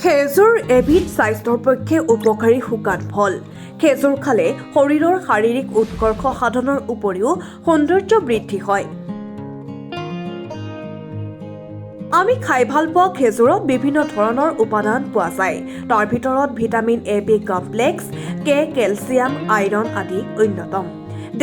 খেজুৰ এবিধ স্বাস্থ্যৰ পক্ষে উপকাৰী শুকান ফল। খেজুৰ খালে শৰীৰৰ শাৰীৰিক উৎকৰ্ষ সাধনৰ উপৰিও সৌন্দৰ্য বৃদ্ধি হয়। আমি খাই ভাল পোৱা খেজুৰত বিভিন্ন ধৰণৰ উপাদান পোৱা যায়। তাৰ ভিতৰত ভিটামিন A-B কমপ্লেক্স, কে, কেলছিয়াম, আইৰণ আদি অন্যতম।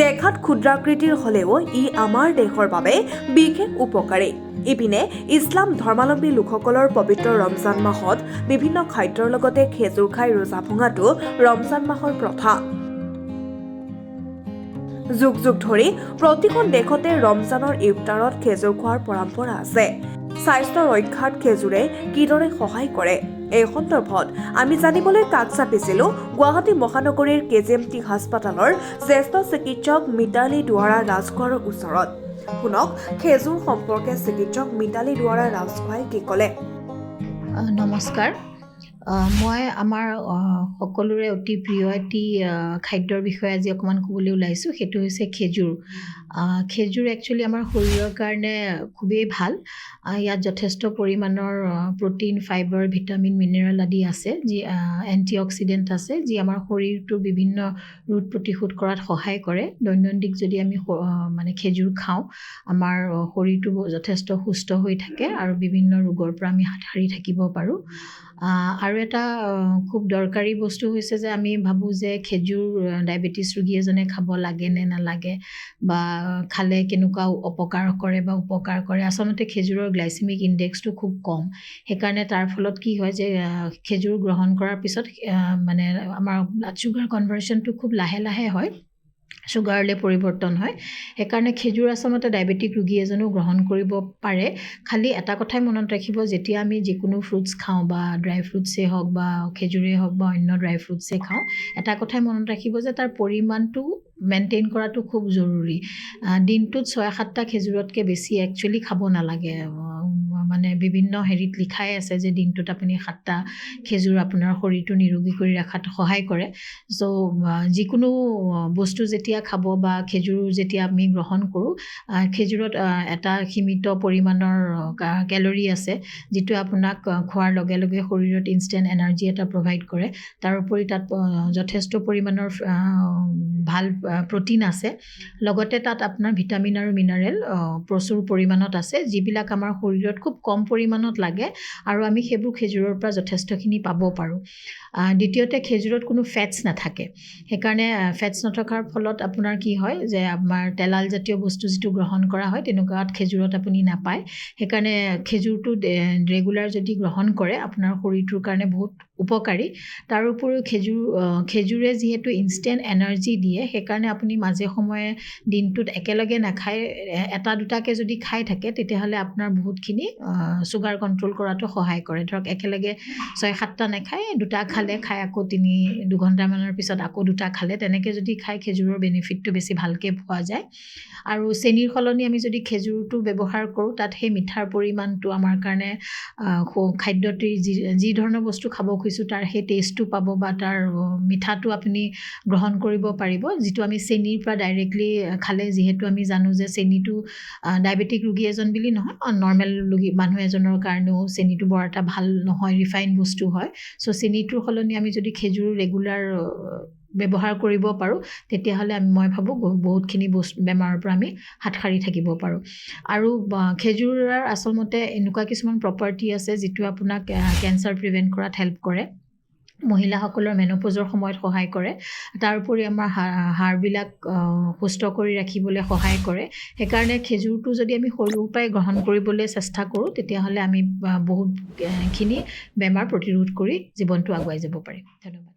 দেখাত ক্ষুদ্ৰাকৃতিৰ হ'লেও ই আমাৰ দেহৰ বাবে বিশেষ উপকাৰী। ইপিনে ইছলাম ধৰ্মাৱলম্বী লোকসকলৰ পবিত্ৰ ৰমজান মাহত বিভিন্ন খাদ্যৰ লগতে খেজুৰ খাই ৰোজা ভঙাটো ৰমজান মাহৰ প্ৰথা। যুগ যুগ ধৰি প্ৰতিখন দেশতে ৰমজানৰ ইফতাৰত খেজুৰ খোৱাৰ পৰম্পৰা আছে। স্বাস্থ্য ৰক্ষাত খেজুৰে কিদৰে সহায় কৰে, এই সন্দৰ্ভত আমি জানিবলৈ কাষ চাপিছিলো গুৱাহাটী মহানগৰীৰ KGMT হাস্পতালৰ জ্যেষ্ঠ চিকিৎসক মিতালী দুৱাৰা ৰাজখোৱাৰ ওচৰত। শুনক খেজুৰ সম্পৰ্কে চিকিৎসক মিতালী দুৱাৰা ৰাজখোৱাই কি ক'লে। নমস্কাৰ, মই আমাৰ সকলোৰে অতি প্ৰিয় এটি খাদ্যৰ বিষয়ে আজি অকণমান ক'বলৈ ওলাইছোঁ। সেইটো হৈছে খেজুৰ। খেজুৰ একচুৱেলি আমাৰ শৰীৰৰ কাৰণে খুবেই ভাল। ইয়াত যথেষ্ট পৰিমাণৰ প্ৰ'টিন, ফাইবাৰ, ভিটামিন, মিনাৰেল আদি আছে, যি এণ্টি অক্সিডেণ্ট আছে, যি আমাৰ শৰীৰটোৰ বিভিন্ন ৰোগ প্ৰতিশোধ কৰাত সহায় কৰে। দৈনন্দিন যদি আমি খেজুৰ খাওঁ, আমাৰ শৰীৰটো যথেষ্ট সুস্থ হৈ থাকে আৰু বিভিন্ন ৰোগৰ পৰা আমি হাত সাৰি থাকিব পাৰোঁ। আৰু এটা খুব দৰকাৰী বস্তু হৈছে যে আমি ভাবোঁ যে খেজুৰ ডায়েবেটিছ ৰোগী এজনে খাব লাগে নে নালাগে, বা খালে কেনেকুৱা অপকাৰ কৰে বা উপকাৰ কৰে। আচলতে খেজুৰৰ গ্লাইচেমিক ইণ্ডেক্সটো খুব কম। সেইকাৰণে তাৰ ফলত কি হয় যে খেজুৰ গ্ৰহণ কৰাৰ পিছত আমাৰ ব্লাড চুগাৰ কনভাৰ্চনটো খুব লাহে লাহে হয়, চুগাৰলৈ পৰিৱৰ্তন হয়। সেইকাৰণে খেজুৰ আচলতে ডায়েবেটিক ৰোগী এজনেও গ্ৰহণ কৰিব পাৰে। খালি এটা কথাই মনত ৰাখিব, যেতিয়া আমি যিকোনো ফ্ৰুটছ খাওঁ, বা ড্ৰাই ফ্ৰুটছেই হওক বা খেজুৰেই হওক বা অন্য ড্ৰাই ফ্ৰুটছেই খাওঁ, এটা কথাই মনত ৰাখিব যে তাৰ পৰিমাণটো মেইনটেইন কৰাটো খুব জৰুৰী। দিনটোত 6-7টা খেজুৰতকৈ বেছি একচুৱেলি খাব নালাগে। বিভিন্ন হেৰিত লিখাই আছে যে দিনটোত আপুনি 7টা খেজুৰ আপোনাৰ শৰীৰটো নিৰোগী কৰি ৰখাত সহায় কৰে। চ' যিকোনো বস্তু যেতিয়া খাব বা খেজুৰ যেতিয়া আমি গ্ৰহণ কৰোঁ, খেজুৰত এটা সীমিত পৰিমাণৰ কেলৰি আছে, যিটো আপোনাক খোৱাৰ লগে লগে শৰীৰত ইনষ্টেণ্ট এনাৰ্জি এটা প্ৰভাইড কৰে। তাৰোপৰি তাত যথেষ্ট পৰিমাণৰ ভাল প্ৰ'টিন আছে। লগতে তাত আপোনাৰ ভিটামিন আৰু মিনাৰেল প্ৰচুৰ পৰিমাণত আছে, যিবিলাক আমাৰ শৰীৰত খুব কম পৰিমাণত লাগে আৰু আমি সেইবোৰ খেজুৰৰ পৰা যথেষ্টখিনি পাব পাৰোঁ। দ্বিতীয়তে, খেজুৰত কোনো ফেটছ নাথাকে। সেইকাৰণে ফেটছ নথকাৰ ফলত আপোনাৰ কি হয় যে আমাৰ তেলাল জাতীয় বস্তু যিটো গ্ৰহণ কৰা হয়, তেনেকুৱাত খেজুৰত আপুনি নাপায়। সেইকাৰণে খেজুৰটো ৰেগুলাৰ যদি গ্ৰহণ কৰে, আপোনাৰ শৰীৰটোৰ কাৰণে বহুত উপকাৰী। তাৰোপৰিও খেজুৰে যিহেতু ইনষ্টেণ্ট এনাৰ্জি দিয়ে, সেইকাৰণে আপুনি মাজে সময়ে দিনটোত একেলগে নাখায়, 1-2টাকৈ যদি খাই থাকে, তেতিয়াহ'লে আপোনাৰ বহুতখিনি চুগাৰ কণ্ট্ৰল কৰাটো সহায় কৰে। ধৰক একেলগে 6-7টা নাখায়, 2টা খালে, খাই আকৌ 2 ঘণ্টামানৰ পিছত আকৌ 2টা খালে, তেনেকৈ যদি খাই খেজুৰৰ বেনিফিটটো বেছি ভালকৈ পোৱা যায়। আৰু চেনিৰ সলনি আমি যদি খেজুৰটো ব্যৱহাৰ কৰোঁ, তাত সেই মিঠাৰ পৰিমাণটো আমাৰ কাৰণে খাদ্যটো যি ধৰণৰ বস্তু খাব খুজিছোঁ তাৰ সেই টেষ্টটো পাব, বা তাৰ মিঠাটো আপুনি গ্ৰহণ কৰিব পাৰিব, যিটো আমি চেনিৰ পৰা ডাইৰেক্টলি খালে, যিহেতু আমি জানো যে চেনিটো ডায়েবেটিক ৰোগী এজন বুলি নহয়, নৰ্মেল মানুহ এজনৰ কাৰণেও চেনিটো বৰ এটা ভাল নহয়, ৰিফাইন বস্তু হয়। চ' চেনিটোৰ সলনি আমি যদি খেজুৰ ৰেগুলাৰ ব্যৱহাৰ কৰিব পাৰোঁ, তেতিয়াহ'লে মই ভাবোঁ বহুতখিনি বেমাৰৰ পৰা আমি হাত সাৰি থাকিব পাৰোঁ। আৰু খেজুৰৰ আচলতে এনেকুৱা কিছুমান প্ৰপাৰ্টি আছে, যিটো আপোনাক কেঞ্চাৰ প্ৰিভেণ্ট কৰাত হেল্প কৰে, মহিলাসকলৰ মেন'পজৰ সময়ত সহায় কৰে। তাৰোপৰি আমাৰ হাড়বিলাক সুস্থ কৰি ৰাখিবলৈ সহায় কৰে। সেইকাৰণে খেজুৰটো যদি আমি সৰুৰ পৰাই গ্ৰহণ কৰিবলৈ চেষ্টা কৰোঁ, তেতিয়াহ'লে আমি বহুতখিনি বেমাৰ প্ৰতিৰোধ কৰি জীৱনটো আগুৱাই যাব পাৰিম। ধন্যবাদ।